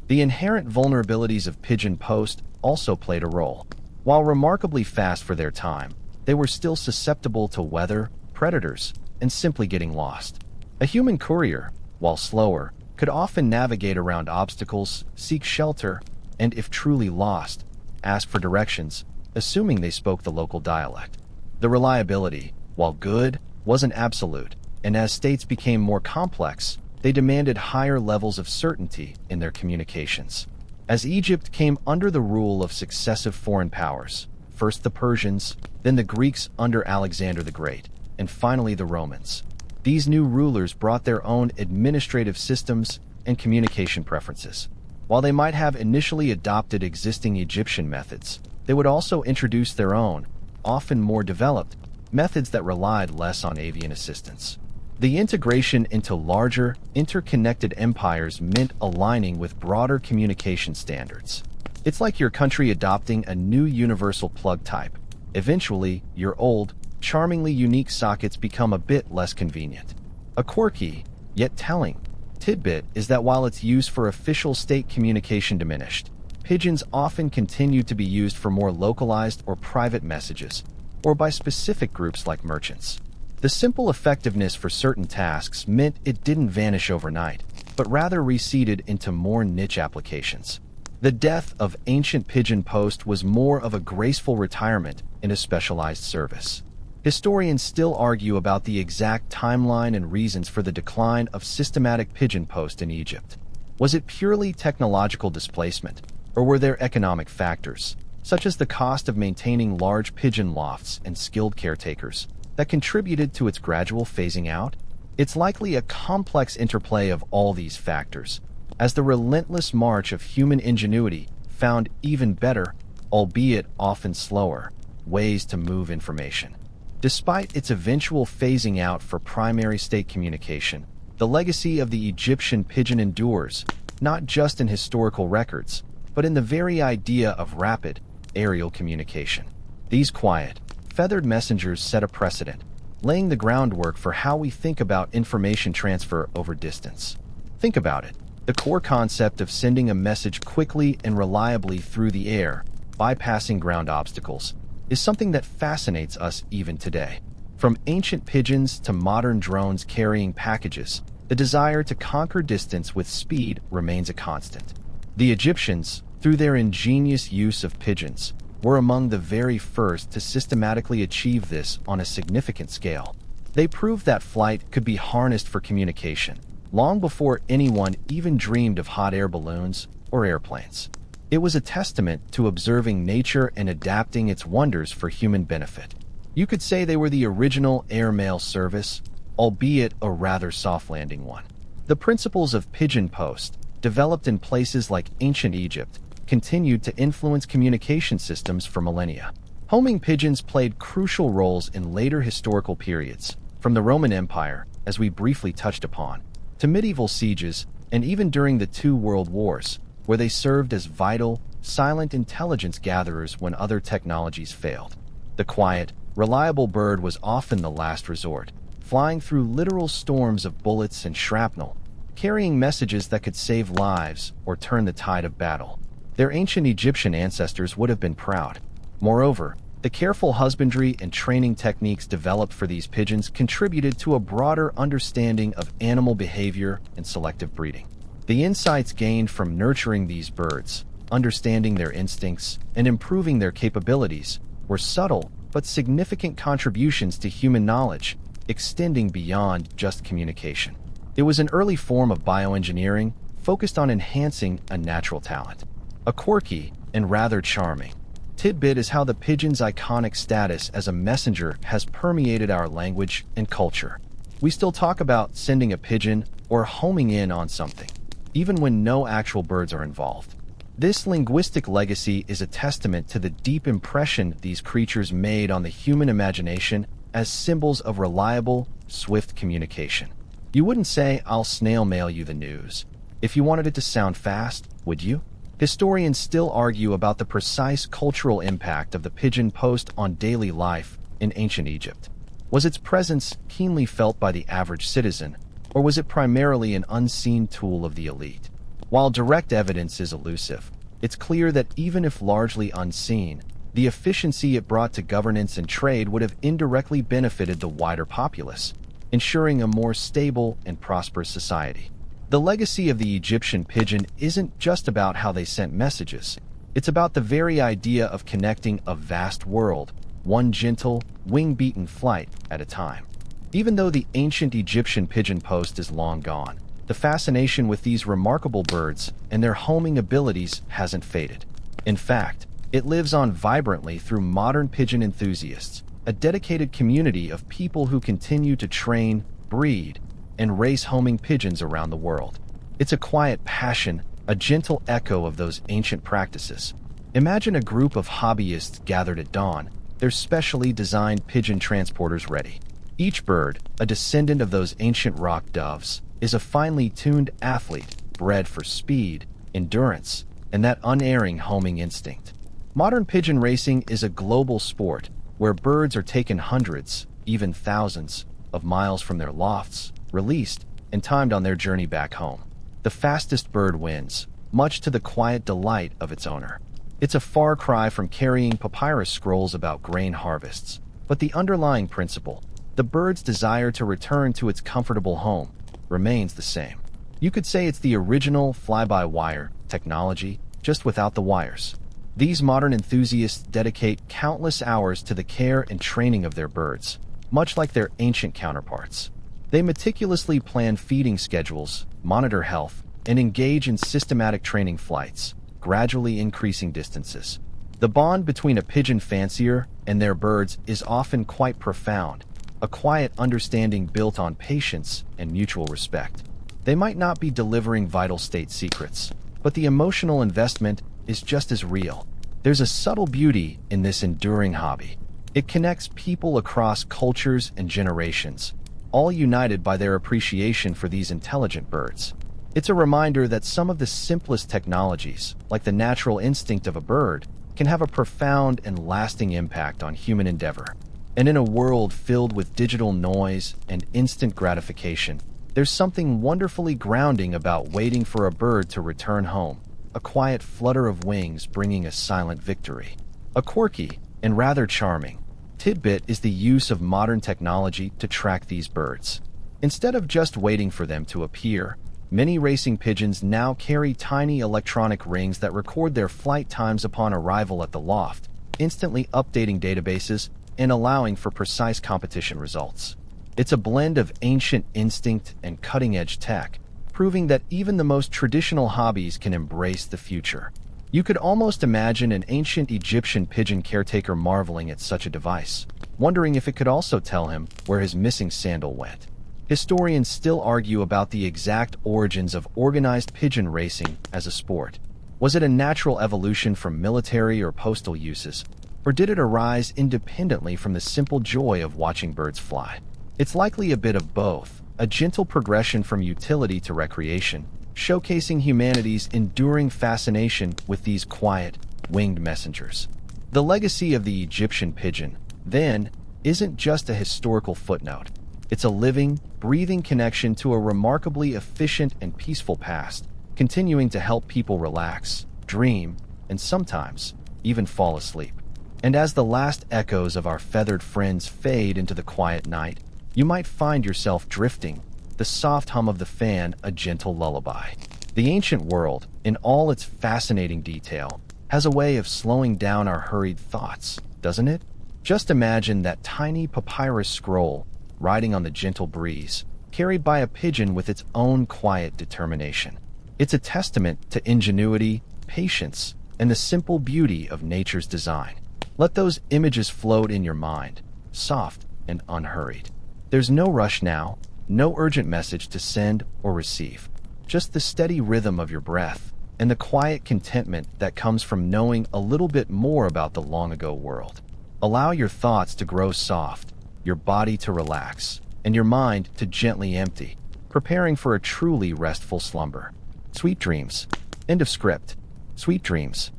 The inherent vulnerabilities of pigeon post also played a role. While remarkably fast for their time, they were still susceptible to weather, predators, and simply getting lost. A human courier, while slower, could often navigate around obstacles, seek shelter, and if truly lost, ask for directions, assuming they spoke the local dialect. The reliability, while good, wasn't absolute, and as states became more complex, they demanded higher levels of certainty in their communications. As Egypt came under the rule of successive foreign powers, first the Persians, then the Greeks under Alexander the Great, and finally the Romans, these new rulers brought their own administrative systems and communication preferences. While they might have initially adopted existing Egyptian methods, they would also introduce their own, often more developed, methods that relied less on avian assistance. The integration into larger, interconnected empires meant aligning with broader communication standards. It's like your country adopting a new universal plug type. Eventually, your old, charmingly unique sockets become a bit less convenient. A quirky, yet telling, tidbit is that while its use for official state communication diminished, pigeons often continued to be used for more localized or private messages, or by specific groups like merchants. The simple effectiveness for certain tasks meant it didn't vanish overnight, but rather receded into more niche applications. The death of ancient pigeon post was more of a graceful retirement in a specialized service. Historians still argue about the exact timeline and reasons for the decline of systematic pigeon post in Egypt. Was it purely technological displacement, or were there economic factors, such as the cost of maintaining large pigeon lofts and skilled caretakers, that contributed to its gradual phasing out? It's likely a complex interplay of all these factors, as the relentless march of human ingenuity found even better, albeit often slower, ways to move information. Despite its eventual phasing out for primary state communication, the legacy of the Egyptian pigeon endures, not just in historical records, but in the very idea of rapid, aerial communication. These quiet, feathered messengers set a precedent, laying the groundwork for how we think about information transfer over distance. Think about it. The core concept of sending a message quickly and reliably through the air, bypassing ground obstacles, is something that fascinates us even today. From ancient pigeons to modern drones carrying packages, the desire to conquer distance with speed remains a constant. The Egyptians, through their ingenious use of pigeons, were among the very first to systematically achieve this on a significant scale. They proved that flight could be harnessed for communication, long before anyone even dreamed of hot air balloons or airplanes. It was a testament to observing nature and adapting its wonders for human benefit. You could say they were the original airmail service, albeit a rather soft-landing one. The principles of pigeon post, developed in places like ancient Egypt, continued to influence communication systems for millennia. Homing pigeons played crucial roles in later historical periods, from the Roman Empire, as we briefly touched upon, to medieval sieges, and even during the two world wars, where they served as vital, silent intelligence gatherers when other technologies failed. The quiet, reliable bird was often the last resort, flying through literal storms of bullets and shrapnel, carrying messages that could save lives or turn the tide of battle. Their ancient Egyptian ancestors would have been proud. Moreover, the careful husbandry and training techniques developed for these pigeons contributed to a broader understanding of animal behavior and selective breeding. The insights gained from nurturing these birds, understanding their instincts, and improving their capabilities were subtle but significant contributions to human knowledge, extending beyond just communication. It was an early form of bioengineering focused on enhancing a natural talent. A quirky and rather charming tidbit is how the pigeon's iconic status as a messenger has permeated our language and culture. We still talk about sending a pigeon or homing in on something, even when no actual birds are involved. This linguistic legacy is a testament to the deep impression these creatures made on the human imagination as symbols of reliable, swift communication. You wouldn't say, "I'll snail mail you the news," if you wanted it to sound fast, would you? Historians still argue about the precise cultural impact of the pigeon post on daily life in ancient Egypt. Was its presence keenly felt by the average citizen, or was it primarily an unseen tool of the elite? While direct evidence is elusive, it's clear that even if largely unseen, the efficiency it brought to governance and trade would have indirectly benefited the wider populace, ensuring a more stable and prosperous society. The legacy of the Egyptian pigeon isn't just about how they sent messages. It's about the very idea of connecting a vast world, one gentle, wing-beaten flight at a time. Even though the ancient Egyptian pigeon post is long gone, the fascination with these remarkable birds and their homing abilities hasn't faded. In fact, it lives on vibrantly through modern pigeon enthusiasts, a dedicated community of people who continue to train, breed, and race homing pigeons around the world. It's a quiet passion, a gentle echo of those ancient practices. Imagine a group of hobbyists gathered at dawn, their specially designed pigeon transporters ready. Each bird, a descendant of those ancient rock doves, is a finely tuned athlete, bred for speed, endurance, and that unerring homing instinct. Modern pigeon racing is a global sport where birds are taken hundreds, even thousands, of miles from their lofts, released, and timed on their journey back home. The fastest bird wins, much to the quiet delight of its owner. It's a far cry from carrying papyrus scrolls about grain harvests, but the underlying principle, the bird's desire to return to its comfortable home, remains the same. You could say it's the original fly-by-wire technology, just without the wires. These modern enthusiasts dedicate countless hours to the care and training of their birds, much like their ancient counterparts. They meticulously plan feeding schedules, monitor health, and engage in systematic training flights, gradually increasing distances. The bond between a pigeon fancier and their birds is often quite profound, a quiet understanding built on patience and mutual respect. They might not be delivering vital state secrets, but the emotional investment is just as real. There's a subtle beauty in this enduring hobby. It connects people across cultures and generations, all united by their appreciation for these intelligent birds. It's a reminder that some of the simplest technologies, like the natural instinct of a bird, can have a profound and lasting impact on human endeavor. And in a world filled with digital noise and instant gratification, there's something wonderfully grounding about waiting for a bird to return home, a quiet flutter of wings bringing a silent victory. A quirky and rather charming tidbit is the use of modern technology to track these birds. Instead of just waiting for them to appear, many racing pigeons now carry tiny electronic rings that record their flight times upon arrival at the loft, instantly updating databases and allowing for precise competition results. It's a blend of ancient instinct and cutting-edge tech, proving that even the most traditional hobbies can embrace the future. You could almost imagine an ancient Egyptian pigeon caretaker marveling at such a device, wondering if it could also tell him where his missing sandal went. Historians still argue about the exact origins of organized pigeon racing as a sport. Was it a natural evolution from military or postal uses, or did it arise independently from the simple joy of watching birds fly? It's likely a bit of both, a gentle progression from utility to recreation, showcasing humanity's enduring fascination with these quiet, winged messengers. The legacy of the Egyptian pigeon, then, isn't just a historical footnote. It's a living, breathing connection to a remarkably efficient and peaceful past, continuing to help people relax, dream, and sometimes even fall asleep. And as the last echoes of our feathered friends fade into the quiet night, you might find yourself drifting, the soft hum of the fan a gentle lullaby. The ancient world, in all its fascinating detail, has a way of slowing down our hurried thoughts, doesn't it? Just imagine that tiny papyrus scroll riding on the gentle breeze, carried by a pigeon with its own quiet determination. It's a testament to ingenuity, patience, and the simple beauty of nature's design. Let those images float in your mind, soft and unhurried. There's no rush now, no urgent message to send or receive. Just the steady rhythm of your breath and the quiet contentment that comes from knowing a little bit more about the long-ago world. Allow your thoughts to grow soft, your body to relax, and your mind to gently empty, preparing for a truly restful slumber. Sweet dreams. End of script. Sweet dreams.